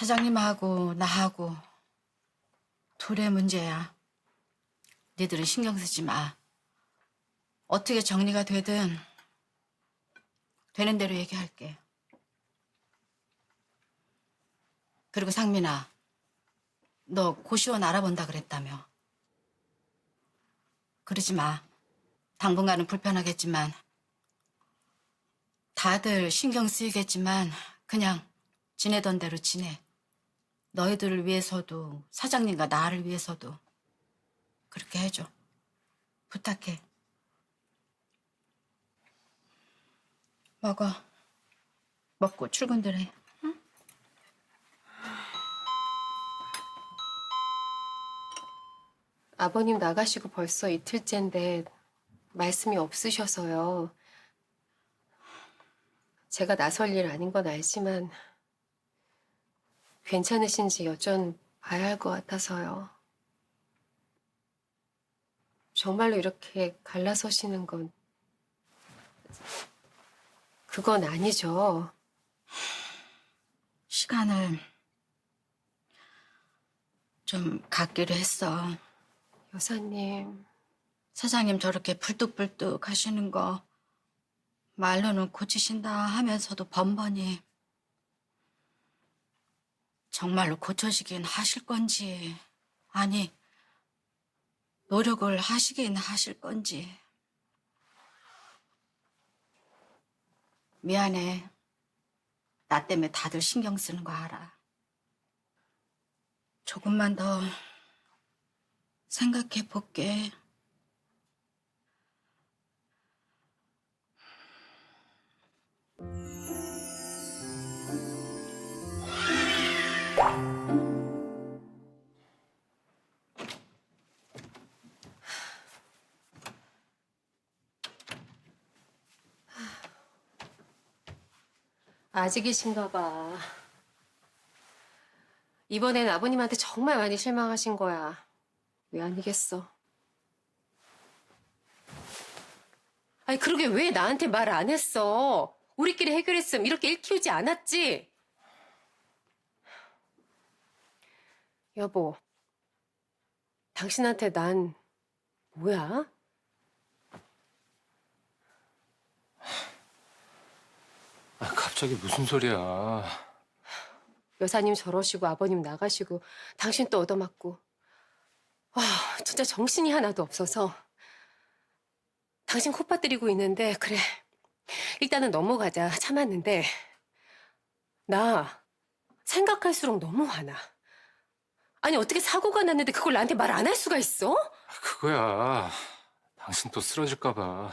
사장님하고 나하고 둘의 문제야. 니들은 신경 쓰지 마. 어떻게 정리가 되든 되는 대로 얘기할게. 그리고 상민아, 너 고시원 알아본다 그랬다며. 그러지 마. 당분간은 불편하겠지만 다들 신경 쓰이겠지만 그냥 지내던 대로 지내. 너희들을 위해서도 사장님과 나를 위해서도 그렇게 해줘. 부탁해. 먹어. 먹고 출근들 해. 응? 아버님 나가시고 벌써 이틀째인데 말씀이 없으셔서요. 제가 나설 일 아닌 건 알지만 괜찮으신지 여쭤봐야 할 것 같아서요. 정말로 이렇게 갈라서시는 건 그건 아니죠. 시간을 좀 갖기로 했어. 여사님, 사장님 저렇게 불뚝불뚝 하시는 거 말로는 고치신다 하면서도 번번이 정말로 고쳐지긴 하실 건지, 아니 노력을 하시긴 하실 건지. 미안해. 나 때문에 다들 신경 쓰는 거 알아. 조금만 더 생각해 볼게. 아직이신가 봐. 이번엔 아버님한테 정말 많이 실망하신 거야. 왜 아니겠어? 아니, 그러게 왜 나한테 말 안 했어? 우리끼리 해결했으면 이렇게 일 키우지 않았지? 여보, 당신한테 난 뭐야? 갑자기 무슨 소리야. 여사님 저러시고 아버님 나가시고 당신 또 얻어맞고. 와, 진짜 정신이 하나도 없어서. 당신 콧바뜨리고 있는데 그래. 일단은 넘어가자. 참았는데 나 생각할수록 너무 화나. 아니 어떻게 사고가 났는데 그걸 나한테 말 안 할 수가 있어? 그거야. 당신 또 쓰러질까 봐.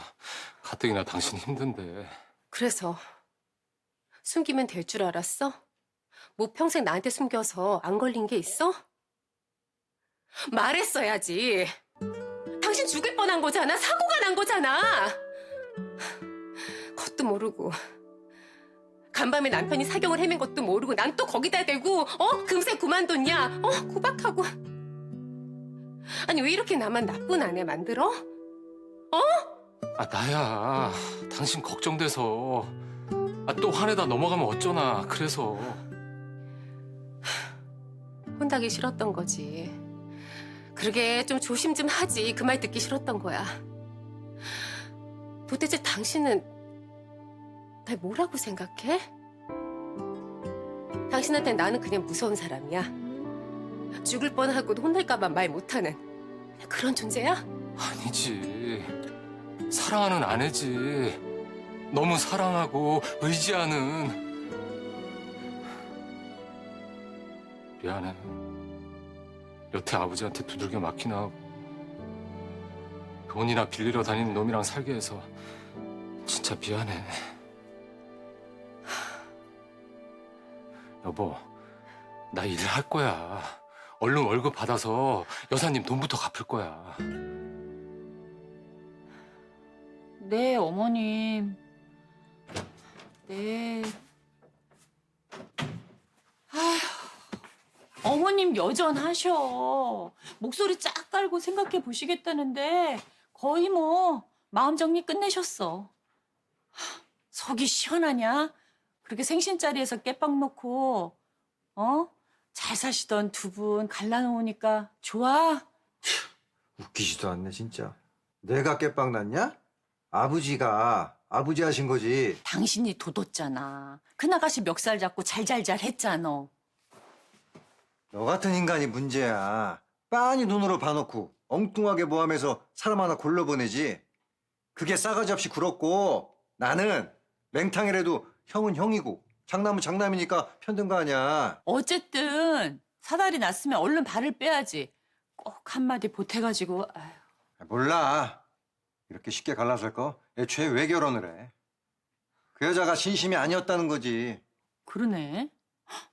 가뜩이나 당신 힘든데. 그래서 숨기면 될 줄 알았어? 뭐 평생 나한테 숨겨서 안 걸린 게 있어? 말했어야지. 당신 죽을 뻔한 거잖아. 사고가 난 거잖아. 그것도 모르고 간밤에 남편이 사경을 헤맨 것도 모르고 난 또 거기다 대고 금세 그만뒀냐? 구박하고. 아니 왜 이렇게 나만 나쁜 아내 만들어? 나야. 당신 걱정돼서. 또 화내다 넘어가면 어쩌나. 그래서. 혼나기 싫었던 거지. 그러게 좀 조심 좀 하지. 그 말 듣기 싫었던 거야. 도대체 당신은 날 뭐라고 생각해? 당신한테 나는 그냥 무서운 사람이야. 죽을 뻔하고도 혼날까봐 말 못하는 그런 존재야? 아니지. 사랑하는 아내지. 너무 사랑하고 의지하는. 미안해. 여태 아버지한테 두들겨 맞기나 하고 돈이나 빌리러 다니는 놈이랑 살게 해서 진짜 미안해. 여보, 나 일할 거야. 얼른 월급 받아서 여사님 돈부터 갚을 거야. 네, 어머님. 네. 어머님 여전하셔. 목소리 쫙 깔고 생각해 보시겠다는데 거의 뭐 마음 정리 끝내셨어. 속이 시원하냐? 그렇게 생신자리에서 깨빵 놓고 잘 사시던 두 분 갈라놓으니까 좋아? 웃기지도 않네 진짜. 내가 깨빵 났냐? 아버지가 아버지 하신 거지. 당신이 돋웠잖아. 큰아가씨 멱살 잡고 잘잘잘 했잖아. 너 같은 인간이 문제야. 빤히 눈으로 봐놓고 엉뚱하게 모함해서 사람 하나 골라보내지. 그게 싸가지 없이 굴었고 나는 맹탕이라도 형은 형이고 장남은 장남이니까 편든 거 아니야. 어쨌든 사달이 났으면 얼른 발을 빼야지. 꼭 한마디 보태가지고. 아휴. 몰라. 이렇게 쉽게 갈라설 거 애초에 왜 결혼을 해. 그 여자가 진심이 아니었다는 거지. 그러네. 헉,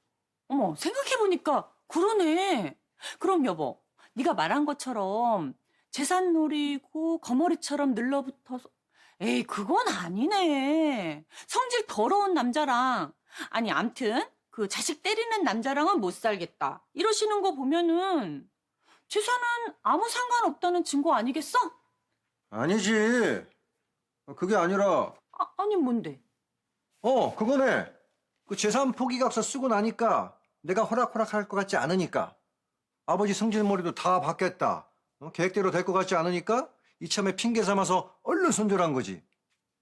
어머, 생각해보니까 그러네. 그럼 여보, 네가 말한 것처럼 재산 노리고 거머리처럼 늘러붙어서 에이, 그건 아니네. 성질 더러운 남자랑 아니 암튼 그 자식 때리는 남자랑은 못 살겠다. 이러시는 거 보면은 재산은 아무 상관없다는 증거 아니겠어? 아니지. 그게 아니라 아니 뭔데? 그거네. 그 재산 포기각서 쓰고 나니까 내가 호락호락할 것 같지 않으니까 아버지 승질머리도 다 받겠다. 계획대로 될 것 같지 않으니까 이참에 핑계 삼아서 얼른 손절한 거지.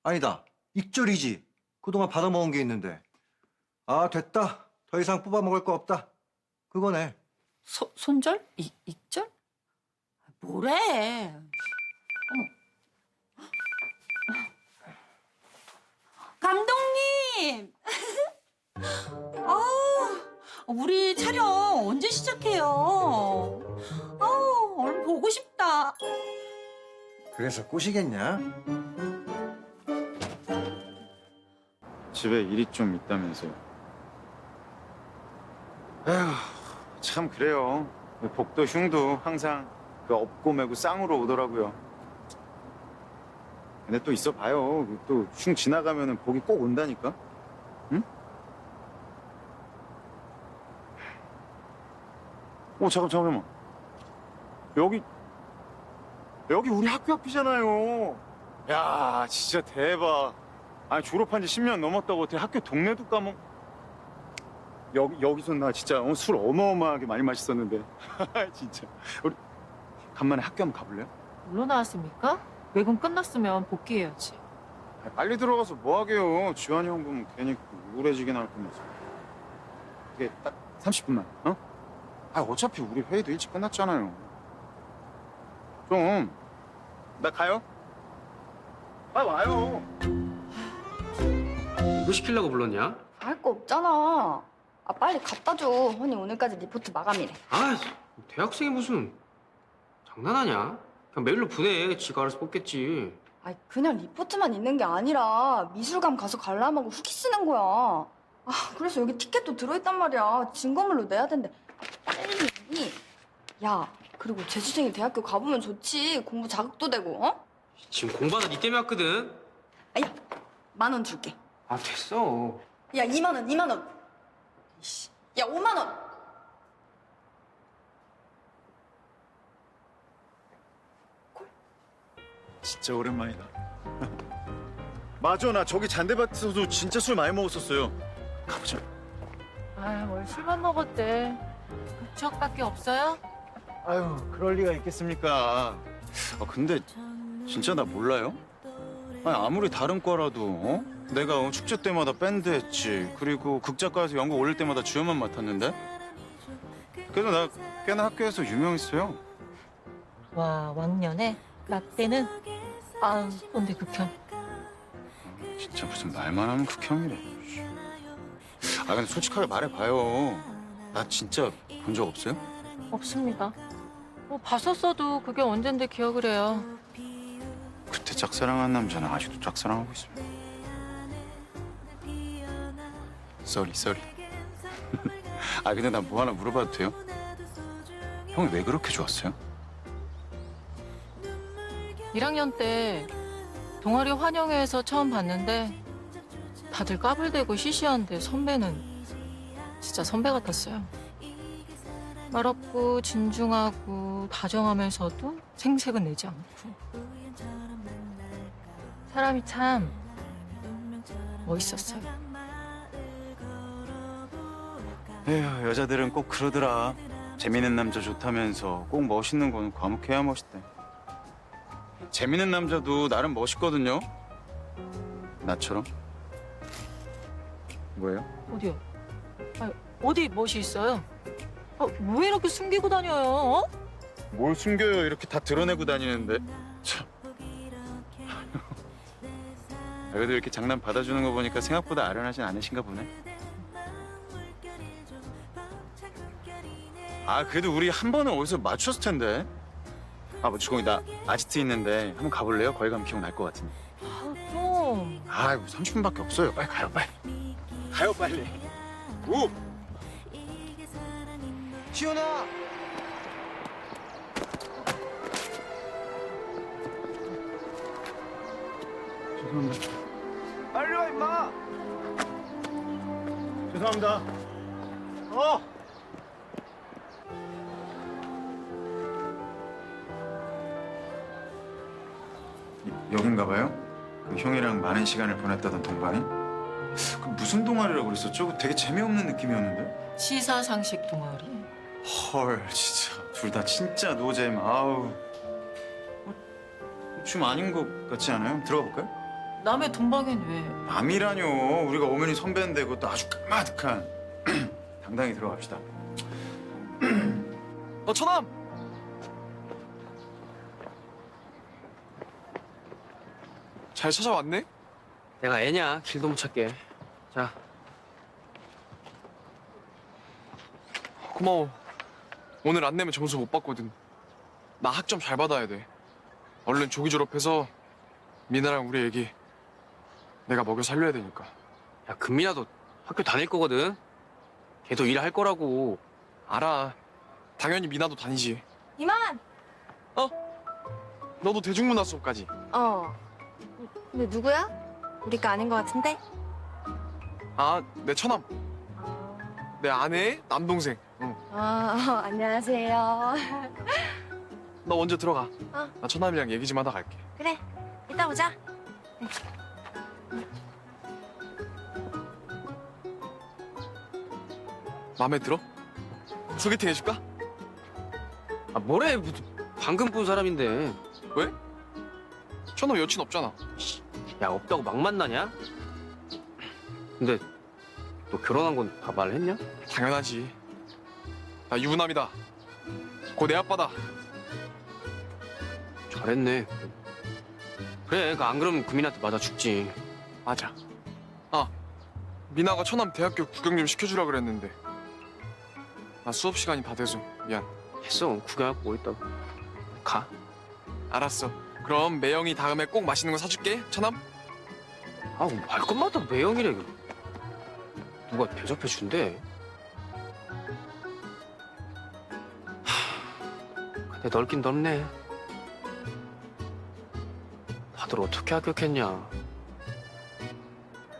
아니다. 익절이지. 그동안 받아먹은 게 있는데. 아 됐다. 더 이상 뽑아먹을 거 없다. 그거네. 손절? 익절? 뭐래? 어머. 감독님! 우리 촬영 언제 시작해요? 얼른 보고 싶다. 그래서 꼬시겠냐? 집에 일이 좀 있다면서요. 에휴, 참 그래요. 복도 흉도 항상 그 없고 매고 쌍으로 오더라고요. 근데 또 있어 봐요. 또 흉 지나가면은 복이 꼭 온다니까. 응? 잠깐만. 여기 우리 학교 앞이잖아요. 야, 진짜 대박. 아니 졸업한 지 10년 넘었다고 어떻게 학교 동네도 까먹... 여기서 나 진짜 술 어마어마하게 많이 마셨었는데. 진짜. 우리 간만에 학교 한번 가볼래요? 뭘로 나왔습니까? 외군 끝났으면 복귀해야지. 빨리 들어가서 뭐 하게요. 지환이 형 보면 괜히 우울해지긴 할 거면서. 이게 딱 30분만, 어? 어차피 우리 회의도 일찍 끝났잖아요. 좀. 나 가요? 빨리 와요. 뭐 시키려고 불렀냐? 할 거 없잖아. 빨리 갖다 줘. 허니 오늘까지 리포트 마감이래. 대학생이 무슨 장난하냐? 그냥 메일로 보내. 지가 알아서 뽑겠지. 그냥 리포트만 있는 게 아니라 미술관 가서 관람하고 후기 쓰는 거야. 그래서 여기 티켓도 들어있단 말이야. 증거물로 내야 된대. 빨리. 야, 그리고 재수생이 대학교 가보면 좋지. 공부 자극도 되고, 어? 지금 공부하다 니 때문에 왔거든. 야, 10,000원 줄게. 됐어. 야, 2만 원, 2만 원. 이씨. 야, 5만 원. 진짜 오랜만이다. 맞아, 나 저기 잔대밭에서도 진짜 술 많이 먹었었어요. 가보자. 뭘 술만 먹었대. 그 추억밖에 없어요? 아유, 그럴 리가 있겠습니까. 근데 진짜 나 몰라요? 아무리 다른 과라도 내가 축제 때마다 밴드 했지. 그리고 극작가에서 연극 올릴 때마다 주연만 맡았는데. 그래서 나 꽤나 학교에서 유명했어요. 와, 왕년에 라떼는 근데 극혐. 진짜 무슨 말만 하면 극혐이래. 근데 솔직하게 말해봐요. 나 진짜 본 적 없어요? 없습니다. 봤었어도 그게 언젠데 기억을 해요. 그때 짝사랑한 남자는 아직도 짝사랑하고 있습니다. 쏘리. 근데 나 뭐 하나 물어봐도 돼요? 형이 왜 그렇게 좋았어요? 1학년 때 동아리 환영회에서 처음 봤는데 다들 까불대고 시시한데 선배는 진짜 선배 같았어요. 말없고 진중하고 다정하면서도 생색은 내지 않고 사람이 참 멋있었어요. 에휴, 여자들은 꼭 그러더라. 재밌는 남자 좋다면서 꼭 멋있는 건 과묵해야 멋있대. 재밌는 남자도 나름 멋있거든요. 나처럼. 뭐예요? 어디요? 아니, 어디 멋이 있어요? 왜 이렇게 숨기고 다녀요? 어? 뭘 숨겨요? 이렇게 다 드러내고 다니는데. 참. 그래도 이렇게 장난 받아주는 거 보니까 생각보다 아련하진 않으신가 보네. 그래도 우리 한 번은 어디서 맞췄을 텐데. 뭐 주공이 나 아지트 있는데 한번 가볼래요? 거기 가면 기억날 것 같은데. 좀. 30분밖에 없어요. 빨리 가요, 빨리. 가요, 빨리. 오! 지훈아! 죄송합니다. 빨리 와, 임마! 죄송합니다. 여긴가 봐요? 그 형이랑 많은 시간을 보냈다던 동반이? 그 무슨 동아리라고 그랬었죠? 그 되게 재미없는 느낌이었는데? 시사상식 동아리. 헐, 진짜 둘 다 진짜 노잼. 아우. 좀 아닌 것 같지 않아요? 들어가 볼까요? 남의 동방엔 왜? 남이라뇨. 우리가 오면이 선배인데 그것도 아주 까마득한. 당당히 들어갑시다. 천암! 잘 찾아왔네? 내가 애냐? 길도 못 찾게. 자. 고마워. 오늘 안 내면 점수 못 받거든. 나 학점 잘 받아야 돼. 얼른 조기 졸업해서 미나랑 우리 애기 내가 먹여 살려야 되니까. 야, 금민아도 학교 다닐 거거든. 걔도 일할 거라고. 알아. 당연히 미나도 다니지. 이만! 너도 대중문화 수업까지. 근데 누구야? 우리가 아닌 것 같은데? 내 처남. 내 아내의 남동생. 응. 안녕하세요. 너 먼저 들어가. 나 처남이랑 얘기 좀 하다 갈게. 그래, 이따 보자. 마음에 들어? 소개팅 해줄까? 뭐래? 방금 본 사람인데. 왜? 처남 여친 없잖아. 야, 없다고 막 만나냐? 근데 너 결혼한 건 다 말했냐? 당연하지. 나 유부남이다. 곧 내 아빠다. 잘했네. 그래, 안 그러면 금민한테 맞아 죽지. 맞아. 미나가 처남 대학교 구경 좀 시켜주라 그랬는데 나 수업 시간이 다 돼서 미안. 했어. 구경하고 뭐 있다고. 가. 알았어. 그럼 매영이 다음에 꼭 맛있는 거 사줄게. 처남. 말 것마다 매형이래. 누가 대접해 준대. 근데 넓긴 넓네. 다들 어떻게 합격했냐.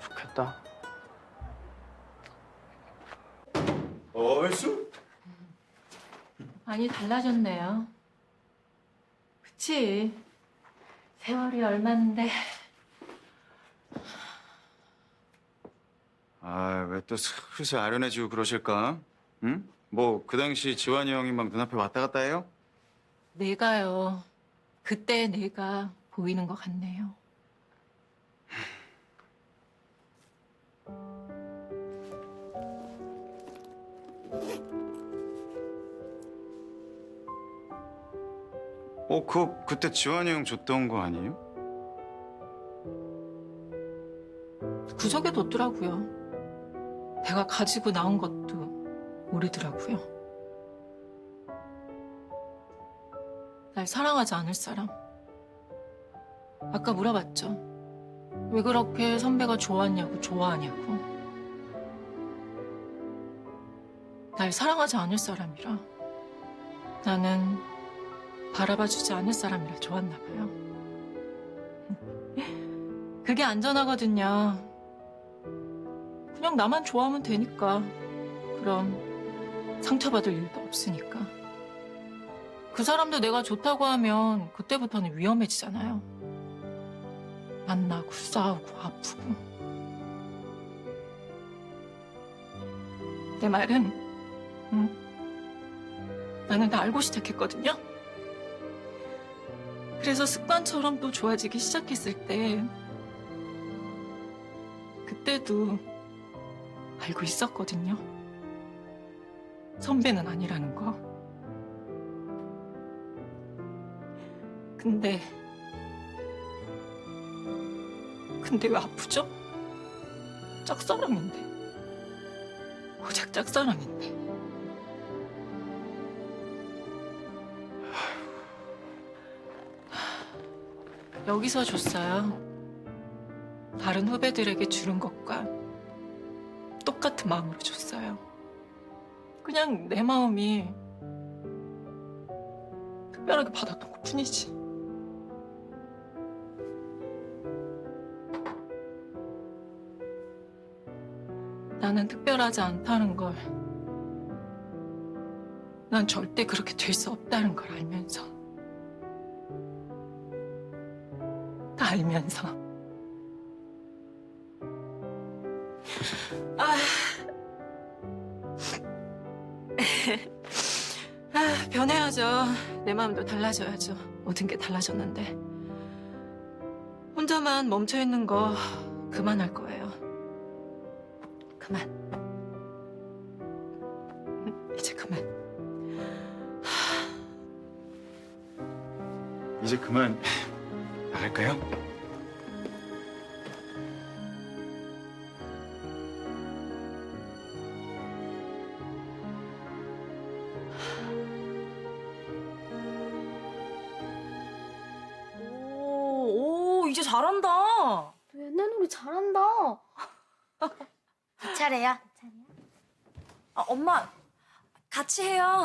좋겠다. 얼쑤? 많이 달라졌네요. 그치? 세월이 얼만데. 왜 또 슬슬 아련해지고 그러실까? 응? 뭐 그 당시 지환이 형이 막 눈앞에 왔다 갔다 해요? 내가요. 그때 내가 보이는 것 같네요. 그때 지환이 형 줬던 거 아니에요? 구석에 뒀더라고요. 내가 가지고 나온 것도 모르더라고요. 날 사랑하지 않을 사람. 아까 물어봤죠. 왜 그렇게 선배가 좋아하냐고. 날 사랑하지 않을 사람이라. 나는 바라봐주지 않을 사람이라 좋았나 봐요. 그게 안전하거든요. 그냥 나만 좋아하면 되니까. 그럼 상처받을 일도 없으니까. 그 사람도 내가 좋다고 하면 그때부터는 위험해지잖아요. 만나고 싸우고 아프고. 내 말은, 나는 다 알고 시작했거든요. 그래서 습관처럼 또 좋아지기 시작했을 때, 그때도 알고 있었거든요. 선배는 아니라는 거. 근데 왜 아프죠? 짝사랑인데. 고작 짝사랑인데. 여기서 줬어요. 다른 후배들에게 주는 것과 똑같은 마음으로 줬어요. 그냥 내 마음이 특별하게 받았던 것 뿐이지. 나는 특별하지 않다는 걸, 난 절대 그렇게 될 수 없다는 걸 알면서, 다 알면서. 변해야죠. 내 마음도 달라져야죠. 모든 게 달라졌는데 혼자만 멈춰 있는 거 그만할 거예요. 그만. 이제 그만. 이제 그만 나갈까요? 오, 이제 잘한다. 옛날 놀이 잘한다. 내 차례야. 아, 엄마, 같이 해요.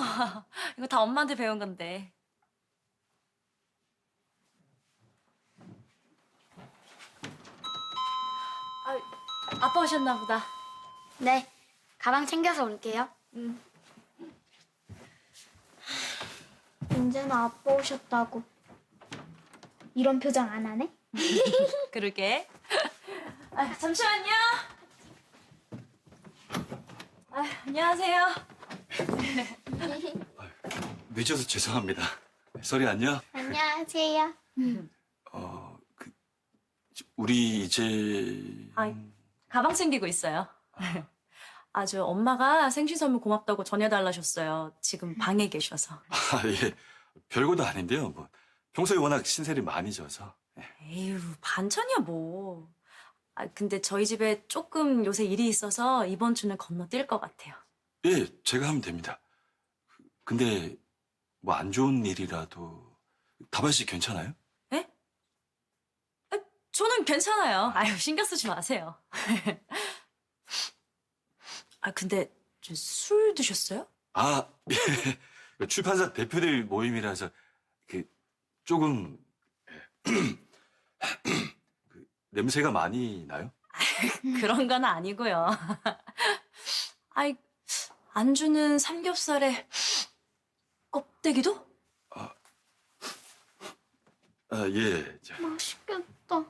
이거 다 엄마한테 배운 건데. 아빠 오셨나 보다. 네, 가방 챙겨서 올게요. 언제나 아빠 오셨다고 이런 표정 안 하네? 그러게. 잠시만요. 안녕하세요. 늦어서 죄송합니다. 소리 안녕? 안녕하세요. 우리 이제 가방 챙기고 있어요. 아주 엄마가 생신 선물 고맙다고 전해달라셨어요. 지금 방에 계셔서. 예, 별거도 아닌데요. 뭐 평소에 워낙 신세를 많이 져서. 에휴, 반찬이야 뭐. 근데 저희 집에 조금 요새 일이 있어서 이번 주는 건너뛸 것 같아요. 예, 제가 하면 됩니다. 근데 뭐 안 좋은 일이라도 다발 씨 괜찮아요? 에? 저는 괜찮아요. 아유, 신경 쓰지 마세요. 근데 저 술 드셨어요? 예. 출판사 대표들 모임이라서 조금 냄새가 많이 나요? 그런 건 아니고요. 안주는 삼겹살에 껍데기도? 예. 맛있겠다.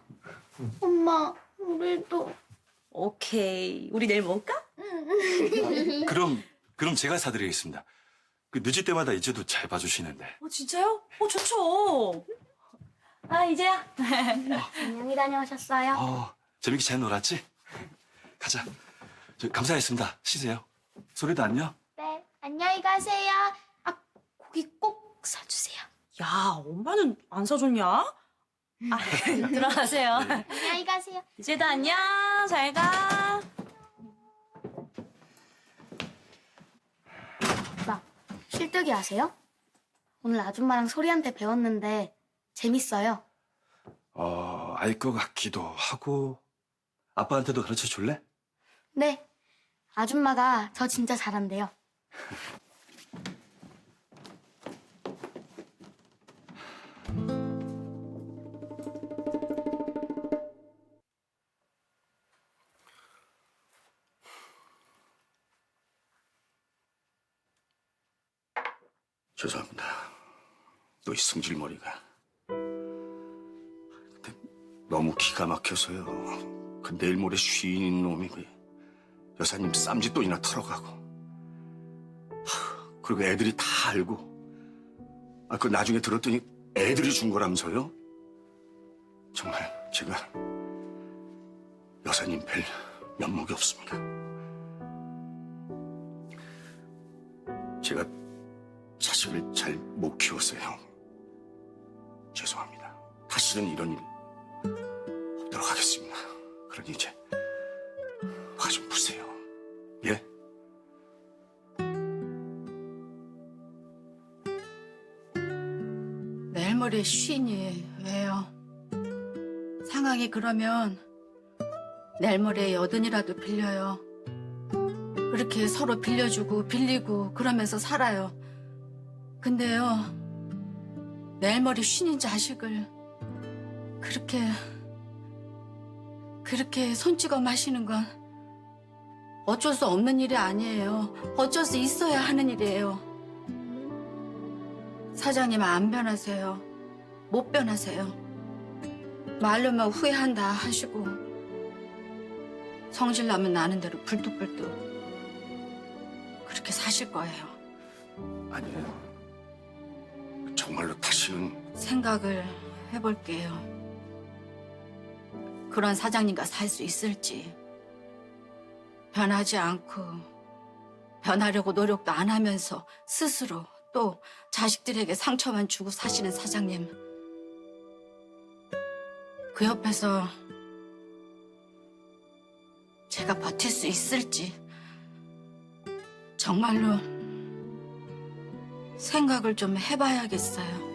엄마, 우리도. 오케이. 우리 내일 먹을까? 그럼 제가 사드리겠습니다. 늦을 때마다 이제도 잘 봐주시는데. 진짜요? 좋죠. 이제야. 안녕히 다녀오셨어요? 재밌게 잘 놀았지? 가자. 감사했습니다. 쉬세요. 소리도 안녕? 네, 안녕히 가세요. 고기 꼭 사주세요. 야, 엄마는 안 사줬냐? 들어가세요. 네. 안녕히 가세요. 이제도 안녕. 잘 가. 아빠, 실뜨기 아세요? 오늘 아줌마랑 소리한테 배웠는데 재밌어요. 알 것 같기도 하고. 아빠한테도 가르쳐 줄래? 네, 아줌마가 저 진짜 잘한대요. 죄송합니다. 너 이 승질머리가. 근데 너무 기가 막혀서요. 내일 모레 쉬인 놈이 여사님 쌈짓돈이나 털어가고. 그리고 애들이 다 알고. 그 나중에 들었더니 애들이 준 거라면서요? 정말 제가 여사님 뵐 면목이 없습니다. 제가 자식을 잘 못 키웠어요. 죄송합니다. 다시는 이런 일 없도록 하겠습니다. 그러니 이제 화 좀 푸세요. 예? 내일 모레 쉬니 왜요? 상황이 그러면 내일 모레 여든이라도 빌려요. 그렇게 서로 빌려주고 빌리고 그러면서 살아요. 근데요, 내일 모레 쉬는 자식을 그렇게 손 찍어 마시는 건 어쩔 수 없는 일이 아니에요. 어쩔 수 있어야 하는 일이에요. 사장님 안 변하세요. 못 변하세요. 말로만 후회한다 하시고 성질나면 나는 대로 불뚝불뚝 그렇게 사실 거예요. 아니에요. 정말로 다시는. 생각을 해볼게요. 그런 사장님과 살 수 있을지. 변하지 않고 변하려고 노력도 안 하면서 스스로 또 자식들에게 상처만 주고 사시는 사장님. 그 옆에서 제가 버틸 수 있을지 정말로 생각을 좀 해봐야겠어요.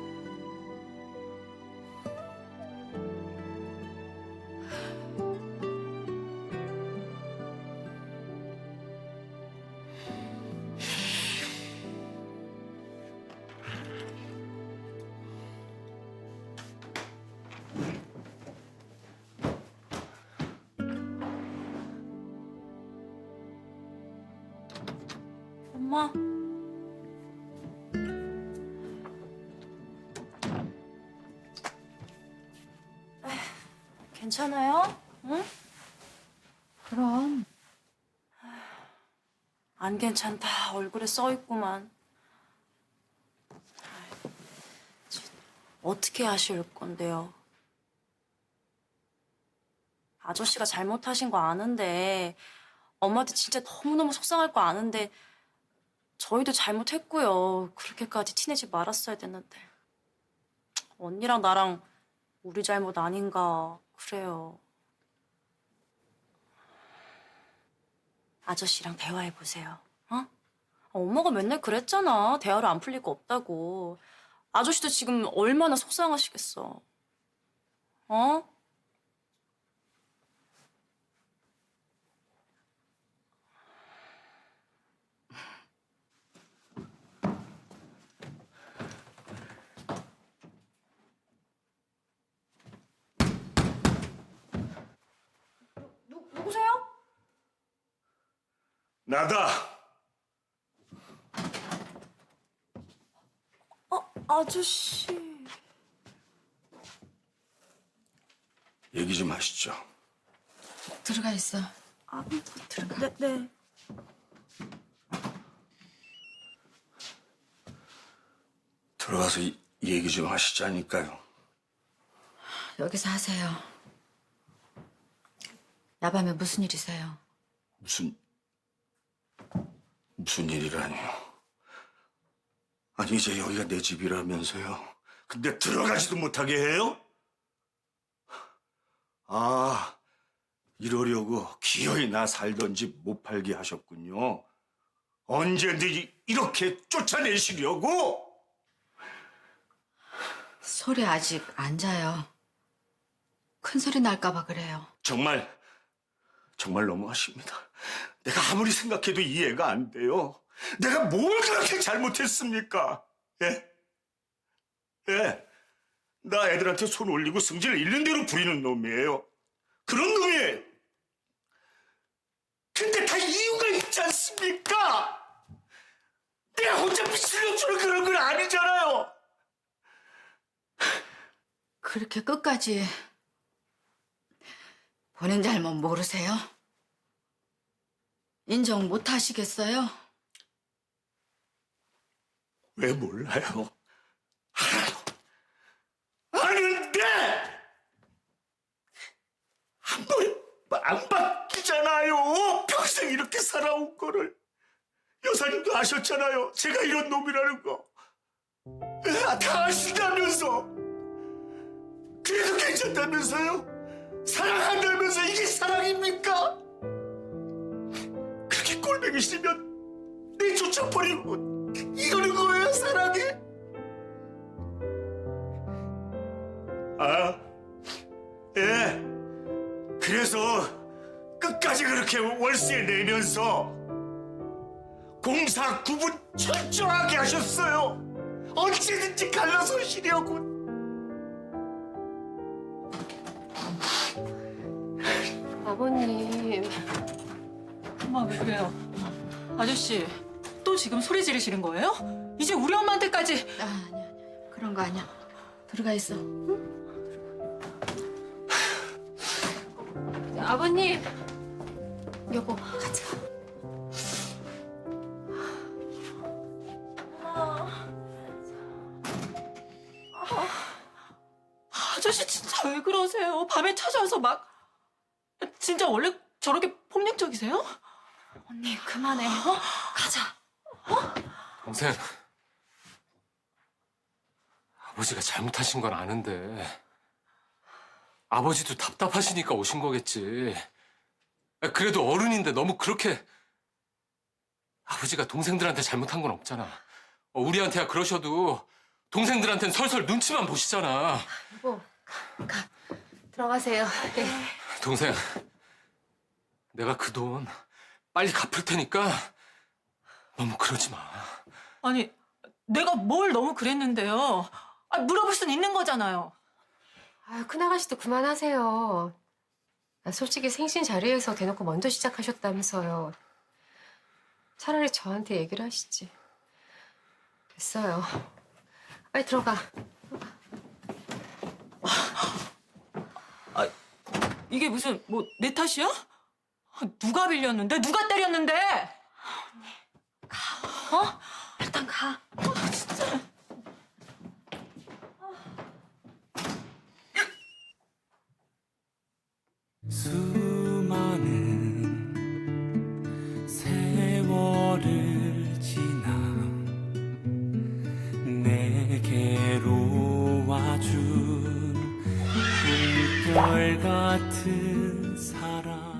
엄마. 괜찮아요? 응? 그럼 안 괜찮다. 얼굴에 써 있구만. 어떻게 하실 건데요? 아저씨가 잘못하신 거 아는데 엄마한테 진짜 너무너무 속상할 거 아는데 저희도 잘못했고요. 그렇게까지 티내지 말았어야 됐는데. 언니랑 나랑 우리 잘못 아닌가 그래요. 아저씨랑 대화해보세요. 어? 엄마가 맨날 그랬잖아. 대화로 안 풀릴 거 없다고. 아저씨도 지금 얼마나 속상하시겠어. 어? 누구세요? 나다. 아저씨. 얘기 좀 하시죠. 들어가 있어. 들어가. 네. 들어가서 얘기 좀 하시자니까요. 여기서 하세요. 야밤에 무슨 일이세요? 무슨 일이라니요? 아니 이제 여기가 내 집이라면서요. 근데 들어가지도 못하게 해요? 아, 이러려고 기어이 나 살던 집 못 팔게 하셨군요. 언제든지 이렇게 쫓아내시려고? 소리 아직 안 자요. 큰 소리 날까 봐 그래요. 정말 너무하십니다. 내가 아무리 생각해도 이해가 안 돼요. 내가 뭘 그렇게 잘못했습니까? 예? 예. 나 애들한테 손 올리고 승질 있는 대로 부리는 놈이에요. 그런 놈이에요. 근데 다 이유가 있지 않습니까? 내가 혼자 미치려고 주는 그런 건 아니잖아요. 그렇게 끝까지 본인 잘못 모르세요? 인정 못 하시겠어요? 왜 몰라요? 알아요. 아는데 한 번 안 바뀌잖아요. 평생 이렇게 살아온 거를. 여사님도 아셨잖아요. 제가 이런 놈이라는 거. 다 아신다면서. 그래도 괜찮다면서요? 사랑한다면서 이게 사랑입니까? 그렇게 꼴보기 싫으면 내쫓아버리고 이러는 거예요, 사랑이? 아, 예. 그래서 끝까지 그렇게 월세 내면서 공사 구분 철저하게 하셨어요. 언제든지 갈라서 쉬려고. 아버님. 엄마 왜 그래요? 아저씨 또 지금 소리 지르시는 거예요? 이제 우리 엄마한테까지. 아니야. 그런 거 아니야. 들어가 있어. 아버님. 여보, 가자. 아저씨 진짜 왜 그러세요? 밤에 찾아와서 막. 진짜 원래 저렇게 폭력적이세요? 언니 그만해. 가자. 동생, 아버지가 잘못하신 건 아는데 아버지도 답답하시니까 오신 거겠지. 그래도 어른인데 너무 그렇게. 아버지가 동생들한테 잘못한 건 없잖아. 우리한테야 그러셔도 동생들한텐 설설 눈치만 보시잖아. 여보, 가. 들어가세요. 네. 동생, 내가 그 돈 빨리 갚을 테니까 너무 그러지 마. 아니 내가 뭘 너무 그랬는데요? 물어볼 수는 있는 거잖아요. 아유, 큰아가씨도 그만하세요. 솔직히 생신 자리에서 대놓고 먼저 시작하셨다면서요. 차라리 저한테 얘기를 하시지. 됐어요. 빨리 들어가. 이게 무슨 뭐 내 탓이야? 누가 빌렸는데? 누가 때렸는데? 일단 가. 수많은 세월을 지나 내게로 와준 꿈별 같은 사랑